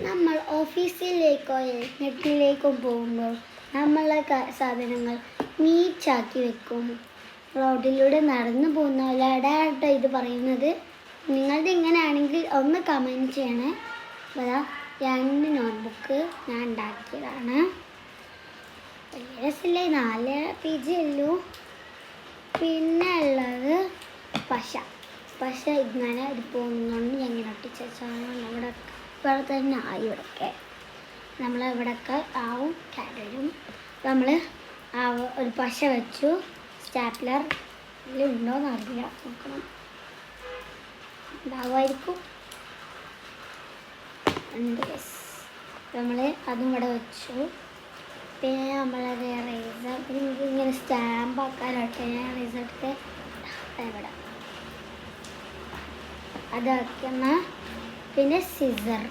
നമ്മൾ ഓഫീസിലേക്കോ നെറ്റിലേക്കോ പോകുമ്പോൾ നമ്മളെ സാധനങ്ങൾ നീറ്റാക്കി വെക്കും. റോഡിലൂടെ നടന്നു പോകുന്നവരോടാട്ടോ ഇത് പറയുന്നത്. നിങ്ങളുടെ ഇങ്ങനെയാണെങ്കിൽ ഒന്ന് കമൻറ്റ് ചെയ്യണേ. അതാ 2 നോട്ട്ബുക്ക് ഞാൻ ഉണ്ടാക്കിയതാണ്. വലിയ രസമില്ലേ, 4 പേജ് ഉള്ളൂ. പിന്നെ ഉള്ളത് പശ ഇങ്ങനെ ഇത് പോകുന്നതുകൊണ്ട് ഞാൻ ഇങ്ങനെ ഒട്ടിച്ചാണ്. ഇവിടെ തന്നെ ആയി. ഇവിടെയൊക്കെ നമ്മൾ ഇവിടെയൊക്കെ ആവും വരും. നമ്മൾ ഒരു പശ വെച്ചു. സ്റ്റാപ്ലർ ഉണ്ടോയെന്ന് അറിയില്ല, നോക്കണം. ഉണ്ടാവുമായിരിക്കും. നമ്മൾ അതും ഇവിടെ വെച്ചു. പിന്നെ നമ്മളത് റേസർ, പിന്നെ ഇങ്ങനെ സ്റ്റാമ്പ് ആക്കാനായിട്ട് ഞാൻ റേസറൊക്കെ ഇവിടെ അത് വയ്ക്കുന്ന. പിന്നെ സിസർ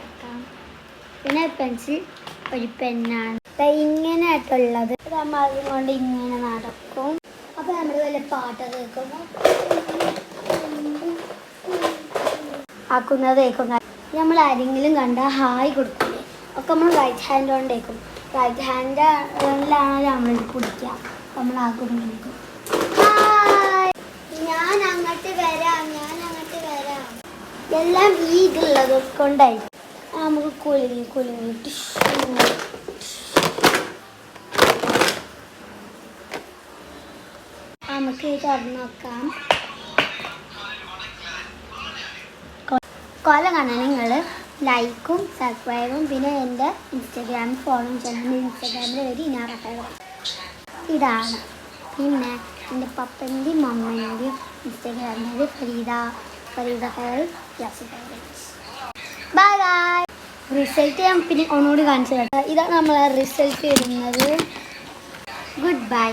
വെക്കാം. പിന്നെ പെൻസിൽ, ഒരു പെന്നാണ് ഇങ്ങനെ ആയിട്ടുള്ളത്. നമ്മൾ അതുകൊണ്ട് ഇങ്ങനെ നടക്കും. അപ്പോൾ നമ്മൾ വല്ല പാട്ടൊക്കെ കേൾക്കുമ്പോൾ കേൾക്കുന്ന നമ്മൾ ആരെങ്കിലും കണ്ടാൽ ഹായ് കൊടുക്കില്ലേ, ഒക്കെ നമ്മൾ റൈറ്റ് ഹാൻഡ് കൊണ്ടേക്കും. റൈറ്റ് ഹാൻഡിലാണല്ലോ നമ്മൾ പിടിക്കുക. നമ്മൾ ആക്കുമ്പോൾ ഹായ്, ഞാൻ അങ്ങോട്ട് വരാം. എല്ലാം ഈ ഇതുള്ളത് കൊണ്ടായിരിക്കും. നമുക്ക് കുലുങ്ങി നമുക്ക് തുറന്ന് നോക്കാം. കൊല കാണാൻ നിങ്ങൾ ലൈക്കും സബ്സ്ക്രൈബും പിന്നെ എൻ്റെ ഇൻസ്റ്റാഗ്രാമിൽ ഫോളോ ചെയ്യണം. ഇൻസ്റ്റാഗ്രാമിൽ വരി ഇതാണ്. പിന്നെ എൻ്റെ പപ്പൻ്റെയും മമ്മേൻ്റെയും ഇൻസ്റ്റാഗ്രാമിൽ Farida hair bye bye. Result ഞാൻ പിന്നെ ഒന്നുകൂടി കാണിച്ചു കേട്ടോ. ഇതാണ് നമ്മളെ റിസൾട്ട് വരുന്നത്. Good by.